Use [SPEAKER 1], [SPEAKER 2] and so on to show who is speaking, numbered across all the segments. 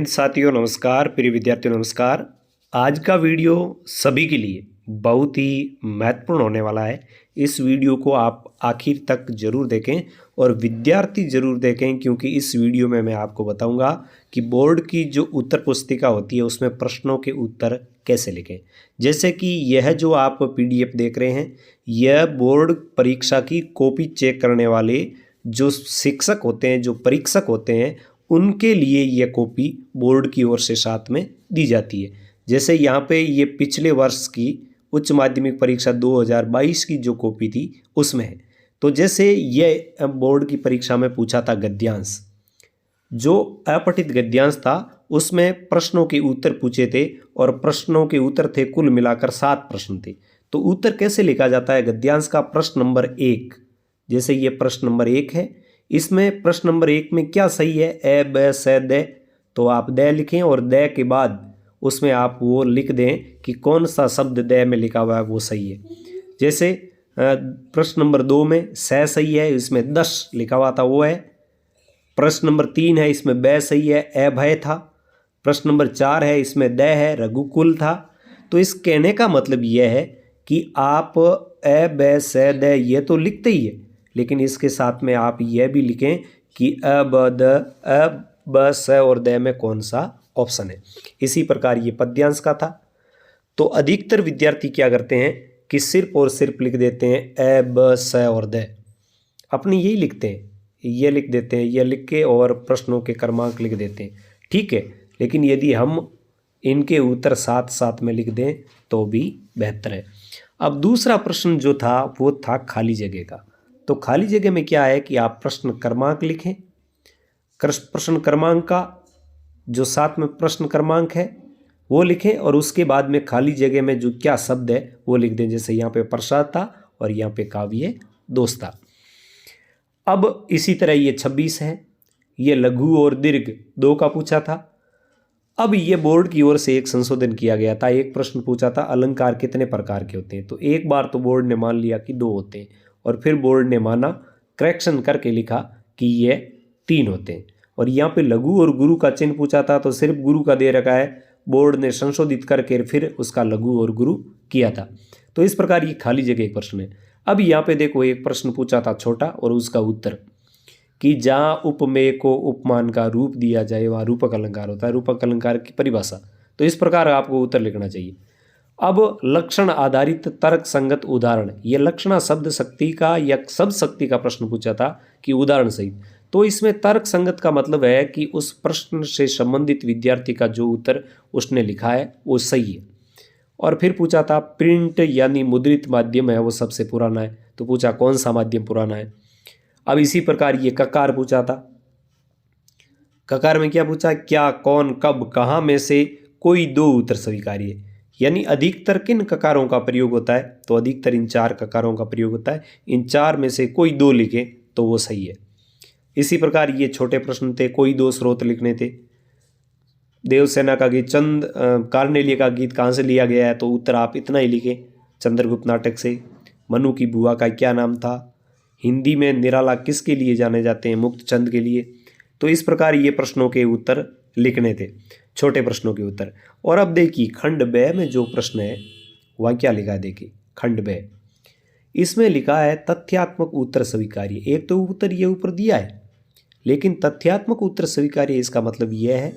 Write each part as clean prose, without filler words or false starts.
[SPEAKER 1] साथियों नमस्कार, प्रिय विद्यार्थियों नमस्कार। आज का वीडियो सभी के लिए बहुत ही महत्वपूर्ण होने वाला है। इस वीडियो को आप आखिर तक जरूर देखें और विद्यार्थी जरूर देखें, क्योंकि इस वीडियो में मैं आपको बताऊंगा कि बोर्ड की जो उत्तर पुस्तिका होती है उसमें प्रश्नों के उत्तर कैसे लिखें। जैसे कि यह जो आप पीडीएफ देख रहे हैं, यह बोर्ड परीक्षा की कॉपी चेक करने वाले जो शिक्षक होते हैं, जो परीक्षक होते हैं, उनके लिए यह कॉपी बोर्ड की ओर से साथ में दी जाती है। जैसे यहाँ पे ये पिछले वर्ष की उच्च माध्यमिक परीक्षा 2022 की जो कॉपी थी उसमें है। तो जैसे ये बोर्ड की परीक्षा में पूछा था गद्यांश, जो अपठित गद्यांश था उसमें प्रश्नों के उत्तर पूछे थे और प्रश्नों के उत्तर थे कुल मिलाकर 7 प्रश्न थे। तो उत्तर कैसे लिखा जाता है गद्यांश का? प्रश्न नंबर 1, जैसे ये प्रश्न नंबर 1 है, इसमें प्रश्न नंबर 1 में क्या सही है? ए ब स द, तो आप द लिखें और द के बाद उसमें आप वो लिख दें कि कौन सा शब्द द में लिखा हुआ है वो सही है। जैसे प्रश्न नंबर 2 में स सही है, इसमें 10 लिखा हुआ था वो है। प्रश्न नंबर 3 है, इसमें ब सही है, अभय था। प्रश्न नंबर 4 है, इसमें द है, रघुकुल था। तो इस कहने का मतलब यह है कि आप अ ब स द ये तो लिखते ही है, लेकिन इसके साथ में आप यह भी लिखें कि अ ब स और द में कौन सा ऑप्शन है। इसी प्रकार ये पद्यांश का था। तो अधिकतर विद्यार्थी क्या करते हैं कि सिर्फ और सिर्फ लिख देते हैं अ ब स और द, अपनी यही लिखते हैं, ये लिख देते हैं, ये लिख के और प्रश्नों के क्रमांक लिख देते हैं। ठीक है, लेकिन यदि हम इनके उत्तर साथ साथ में लिख दें तो भी बेहतर है। अब दूसरा प्रश्न जो था वो था खाली जगह का। तो खाली जगह में क्या है कि आप प्रश्न क्रमांक लिखें, प्रश्न क्रमांक का जो साथ में प्रश्न क्रमांक है वो लिखें और उसके बाद में खाली जगह में जो क्या शब्द है वो लिख दें। जैसे यहाँ पे प्रसाद था और यहाँ पे काव्य दोस्त था। अब इसी तरह ये 26 है, ये लघु और दीर्घ 2 का पूछा था। अब ये बोर्ड की ओर से एक संशोधन किया गया था। एक प्रश्न पूछा था अलंकार कितने प्रकार के होते हैं, तो एक बार तो बोर्ड ने मान लिया कि 2 होते हैं और फिर बोर्ड ने माना, करेक्शन करके लिखा कि ये 3 होते हैं। और यहाँ पे लघु और गुरु का चिन्ह पूछा था तो सिर्फ गुरु का दे रखा है, बोर्ड ने संशोधित करके फिर उसका लघु और गुरु किया था। तो इस प्रकार ये खाली जगह एक प्रश्न है। अब यहाँ पे देखो एक प्रश्न पूछा था छोटा और उसका उत्तर कि जहाँ उपमेय को उपमान का रूप दिया जाए वहाँ रूपक अलंकार होता है। रूपक अलंकार की परिभाषा, तो इस प्रकार आपको उत्तर लिखना चाहिए। अब लक्षण आधारित तर्क संगत उदाहरण, ये लक्षणा शब्द शक्ति का या शब्द शक्ति का प्रश्न पूछा था कि उदाहरण सहित। तो इसमें तर्क संगत का मतलब है कि उस प्रश्न से संबंधित विद्यार्थी का जो उत्तर उसने लिखा है वो सही है। और फिर पूछा था प्रिंट यानी मुद्रित माध्यम है वो सबसे पुराना है, तो पूछा कौन सा माध्यम पुराना है। अब इसी प्रकार ये ककार पूछा था। ककार में क्या पूछा? क्या, कौन, कब, कहाँ में से कोई 2 उत्तर स्वीकार्य है, यानी अधिकतर किन ककारों का प्रयोग होता है, तो अधिकतर इन 4 ककारों का प्रयोग होता है। इन 4 में से कोई 2 लिखे तो वो सही है। इसी प्रकार ये छोटे प्रश्न थे, कोई 2 स्रोत लिखने थे। देवसेना का गीत, कार्नेलिया का गीत कहाँ से लिया गया है, तो उत्तर आप इतना ही लिखें, चंद्रगुप्त नाटक से। मनु की बुआ का क्या नाम था? हिंदी में निराला किसके लिए जाने जाते हैं? मुक्तचंद के लिए। तो इस प्रकार ये प्रश्नों के उत्तर लिखने थे, छोटे प्रश्नों के उत्तर। और अब देखिए खंड ब में जो प्रश्न है वह क्या लिखा है, देखिए खंड ब, इसमें लिखा है तथ्यात्मक उत्तर स्वीकार्य। एक तो उत्तर ये ऊपर दिया है, लेकिन तथ्यात्मक उत्तर स्वीकार्य इसका मतलब यह है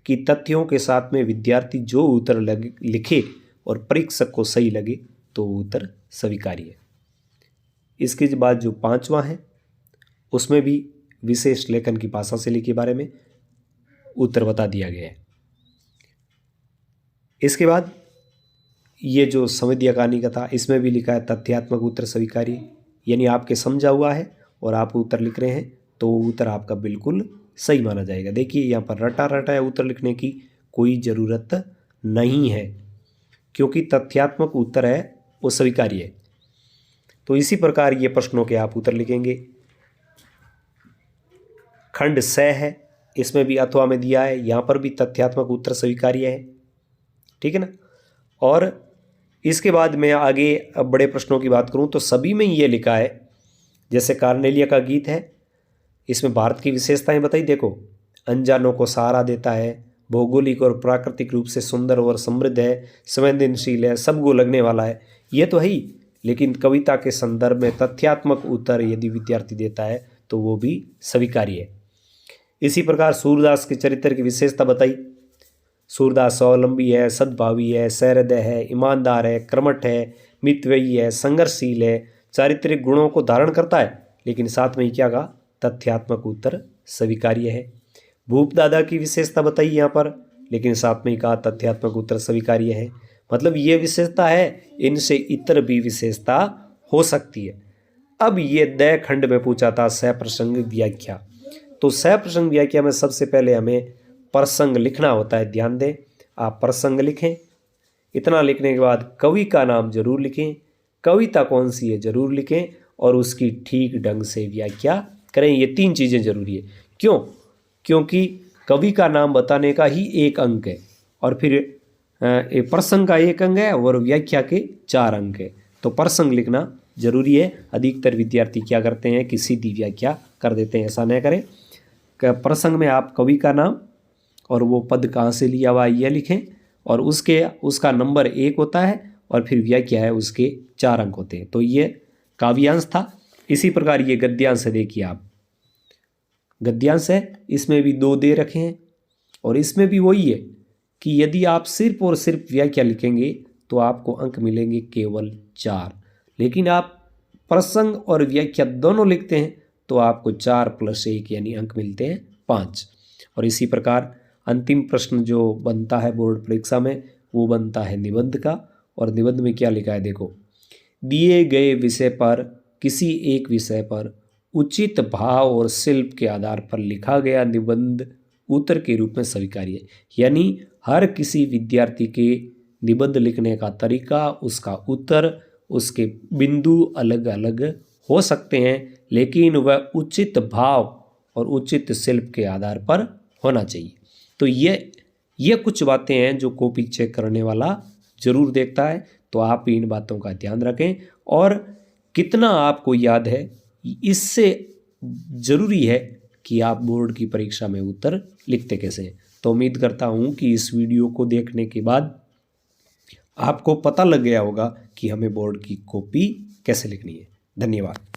[SPEAKER 1] कि तथ्यों के साथ में विद्यार्थी जो उत्तर लिखे और परीक्षक को सही लगे तो उत्तर स्वीकार्य है। इसके बाद जो 5वां है उसमें भी विशेष लेखन की भाषा शैली के बारे में उत्तर बता दिया गया है। इसके बाद ये जो संविद्या कहानी का था इसमें भी लिखा है तथ्यात्मक उत्तर स्वीकार्य, यानी आपके समझा हुआ है और आप उत्तर लिख रहे हैं तो उत्तर आपका बिल्कुल सही माना जाएगा। देखिए यहाँ पर रटा रटा उत्तर लिखने की कोई ज़रूरत नहीं है, क्योंकि तथ्यात्मक उत्तर है वो स्वीकार्य है। तो इसी प्रकार ये प्रश्नों के आप उत्तर लिखेंगे। खंड स है, इसमें भी अथवा में दिया है, यहाँ पर भी तथ्यात्मक उत्तर स्वीकार्य है, ठीक है ना। और इसके बाद मैं आगे अब बड़े प्रश्नों की बात करूँ तो सभी में ये लिखा है, जैसे कार्नेलिया का गीत है, इसमें भारत की विशेषताएं बताई। देखो, अनजानों को सहारा देता है, भौगोलिक और प्राकृतिक रूप से सुंदर और समृद्ध है, संवेदनशील है, सबको लगने वाला है, ये तो है ही। लेकिन कविता के संदर्भ में तथ्यात्मक उत्तर यदि विद्यार्थी देता है तो वो भी स्वीकार्य है। इसी प्रकार सूरदास के चरित्र की विशेषता बताई। सूरदास स्वावलंबी है, सद्भावी है, सहृदय है, ईमानदार है, कर्मठ है, मितव्ययी है, संघर्षशील है, चारित्रिक गुणों को धारण करता है। लेकिन साथ में ही क्या कहा, तथ्यात्मक उत्तर स्वीकार्य है। भूप दादा की विशेषता बताई यहाँ पर, लेकिन साथ में ही कहा तथ्यात्मक उत्तर स्वीकार्य है। मतलब ये विशेषता है, इनसे इतर भी विशेषता हो सकती है। अब ये दय खंड में पूछा था सप्रसंग व्याख्या, तो सप्रसंग व्याख्या में सबसे पहले हमें प्रसंग लिखना होता है। ध्यान दें, आप प्रसंग लिखें। इतना लिखने के बाद कवि का नाम जरूर लिखें, कविता कौन सी है जरूर लिखें, और उसकी ठीक ढंग से व्याख्या करें। ये 3 चीज़ें जरूरी है। क्यों? क्योंकि कवि का नाम बताने का ही 1 अंक है, और फिर प्रसंग का 1 अंक है, और व्याख्या के 4 अंक है। तो प्रसंग लिखना जरूरी है। अधिकतर विद्यार्थी क्या करते हैं कि सीधी व्याख्या कर देते हैं, ऐसा न करें। प्रसंग में आप कवि का नाम और वो पद कहाँ से लिया हुआ यह लिखें, और उसका नंबर 1 होता है, और फिर व्याख्या है उसके 4 अंक होते हैं। तो ये काव्यांश था। इसी प्रकार ये गद्यांश है। देखिए आप, गद्यांश है, इसमें भी 2 दे रखे हैं, और इसमें भी वही है कि यदि आप सिर्फ और सिर्फ व्याख्या लिखेंगे तो आपको अंक मिलेंगे केवल 4। लेकिन आप प्रसंग और व्याख्या दोनों लिखते हैं तो आपको 4 + 1 यानी अंक मिलते हैं 5। और इसी प्रकार अंतिम प्रश्न जो बनता है बोर्ड परीक्षा में वो बनता है निबंध का। और निबंध में क्या लिखा है देखो, दिए गए विषय पर किसी एक विषय पर उचित भाव और शिल्प के आधार पर लिखा गया निबंध उत्तर के रूप में स्वीकार्य है। यानी हर किसी विद्यार्थी के निबंध लिखने का तरीका, उसका उत्तर, उसके बिंदु अलग अलग हो सकते हैं, लेकिन वह उचित भाव और उचित शिल्प के आधार पर होना चाहिए। तो ये कुछ बातें हैं जो कॉपी चेक करने वाला जरूर देखता है। तो आप इन बातों का ध्यान रखें, और कितना आपको याद है इससे जरूरी है कि आप बोर्ड की परीक्षा में उत्तर लिखते कैसे हैं। तो उम्मीद करता हूँ कि इस वीडियो को देखने के बाद आपको पता लग गया होगा कि हमें बोर्ड की कॉपी कैसे लिखनी है। धन्यवाद।